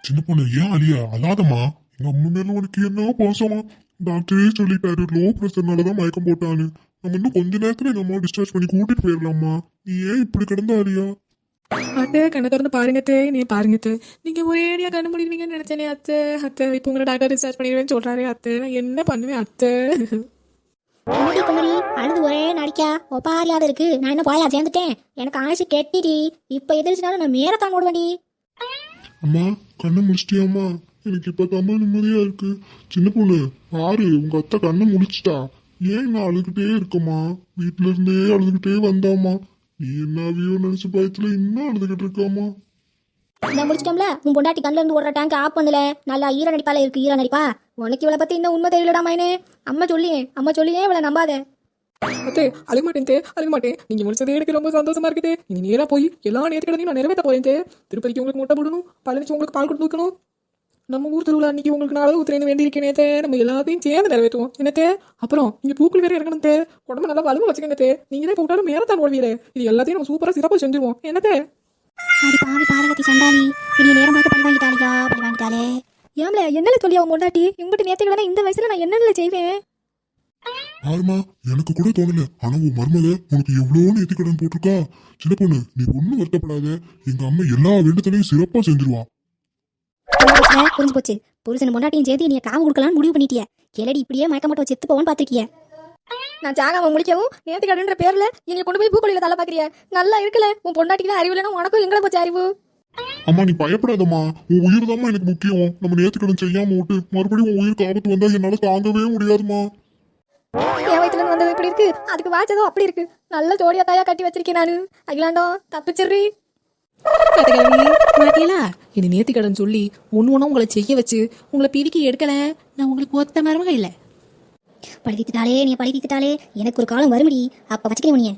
சின்ன பொண்ணு ஏன் அழியா அழாதம்மா. எங்க அம்மா மேல உனக்கு என்ன பாசமா. டாக்டரே சொல்லிட்டாரு லோ ப்ரெஷர்னாலதான் மயக்கம் போட்டான்னு. நம்ம இன்னும் கொஞ்ச நேரத்துல எங்க அம்மா டிஸ்சார்ஜ் பண்ணி கூட்டிட்டு போயிடலாமா. நீ ஏன் இப்படி கிடந்த அழியா? அத்தை கண்ணை திறந்து பாருங்கத்தே, நீ பாருங்கத்து. நீங்க ஒரேடியா கண்ணு முடிவீங்கன்னு நினைச்சேனே அத்தை. அத்தை இப்போ உங்களை டாக்டர் டிஸ்சார்ஜ் பண்ணிடுவேன்னு சொல்றாரு அத்தை. நான் என்ன பண்ணுவேன் அத்தை? குமரி குமரி அழுது ஒரே நடிக்கா ஒப்பாரியாத இருக்கு. நான் என்ன போயா சேர்ந்துட்டேன். எனக்கு ஆசை கெட்டிடி. இப்ப எதிர்ச்சினாலும் நான் மேரத்தான் ஓடுவேன்டி. அம்மா கண்ணை முடிச்சிட்டியாம்மா? எனக்கு இப்ப தம்மா நிம்மதியா இருக்கு. சின்ன பொண்ணு பாரு, உங்க அத்தை கண்ணை முடிச்சிட்டா. ஏன் நான் அழுதுகிட்டே இருக்கம்மா? வீட்டுல இருந்தே அழுதுகிட்டே வந்தாம்மா. நீ என்ன அவியோ நினைச்ச பயத்துல இன்னும் அழுதுகிட்டு இருக்காமா. நான் முடிச்சிட்டோம்ல. உன் பொண்டாட்டி கண்ணில் இருந்து ஓடுற டேங்க் ஆஃப் பண்ணல. நல்லா ஈர நடிப்பால இருக்கு. ஈர நடிப்பா உனக்கு இவளை பத்தி இன்னும் உண்மை தெரியலடா மைனே. அம்மா சொல்லியே இவளை நம்பாத. அத்தை அழுக மாட்டேன் தே, அழுக மாட்டேன். நீங்க முடிச்சதே எனக்கு ரொம்ப சந்தோஷமா இருக்குது. நீங்க நேரா போய் எல்லா நேரத்துக்கிட்டையும் நான் நிறைவேற்ற போறேன் தே. திருப்பதிக்கு உங்களுக்கு முட்டை போடணும், பழனிச்சு உங்களுக்கு பால் கொடுத்து வைக்கணும். நம்ம ஊர் திருவிழா அன்னைக்கு உங்களுக்கு நான் அளவு ஊத்துறேன்னு வேண்டியிருக்கேனே தே. நம்ம எல்லாத்தையும் சேர்ந்து நிறைவேற்றுவோம் என்னத்தே. அப்புறம் நீங்க பூக்கள் வேற இறங்கணும் தே. உடம்பு நல்லா வலுவ வச்சுக்கங்க தே. நீங்களே போட்டாலும் மேரத்தான் ஓடுவீரே. இது எல்லாத்தையும் நம்ம சூப்பரா சிறப்பாக செஞ்சுருவோம் என்னத்தே. அடி பாவி பாலகத்தி சண்டாளி. இனி நேரம் பார்த்து பழி வாங்கிட்டாளே. ஏம்ல என்னல சொல்லியா உன் பொண்டாட்டி? இவங்கிட்ட நேர்த்திக்கடனா இந்த வயசுல நான் என்னென்ன செய்வேன்? ஆறுமா எனக்கு கூட தோணல. ஆனா உன் மருமக உனக்கு எவ்வளவு நேர்த்திக்கடன் போட்டிருக்கா. சின்ன பொண்ணு நீ ஒண்ணும் வருத்தப்படாத. எங்க அம்மா எல்லா வேண்டத்திலையும் சிறப்பா செஞ்சிருவா. புரிஞ்சு போச்சு. புருஷன் பொண்டாட்டியும் சேர்த்து நீ காவு கொடுக்கலாம்னு முடிவு பண்ணிட்டிய. கேளடி இப்படியே மயக்க மாட்டோம் செத்து போவான்னு பாத்திருக்கிய. நான் ஜாகாம முடிக்கவும் நேர்த்திக்கடன்ற பேர்ல என்னை கொண்டு போய் பூக்கொழியில தள்ள பாக்குறிய. நல்லா இருக்குல்ல. உன் பொண்டாட்டிக்கு அறிவு இல்லைன்னா உனக்கும் எங்களை போச்சு அறிவு. அம்மா நீ பயப்படாதம்மா. உன் உயிர் தாம்மா எனக்கு முக்கியம். நம்ம நேர்த்திக்கடன் செய்யாம விட்டு மறுபடியும் உன் உயிருக்கு ஆபத்து வந்தா என்னால தாங்கவே முடியாதுமா. என் வயிற்றுல இருந்து வந்தது இப்படி இருக்கு, அதுக்கு வாச்சதும் அப்படி இருக்கு. நல்ல ஜோடியா தாயா கட்டி வச்சிருக்கேன் நானு. அகிலாண்டோ தப்பிச்சிடுறி மாட்டியலா இனி நேர்த்தி கடன் சொல்லி ஒண்ணு உங்களை செய்ய வச்சு உங்களை பிரிக்கி எடுக்கல. நான் உங்களுக்கு ஒத்த மருமக இல்லை. பழி தீத்துட்டாலே நீ பழி தீத்துட்டாலே எனக்கு ஒரு காலம் வருமடி. அப்ப வச்சுக்கிறேன் உனிய.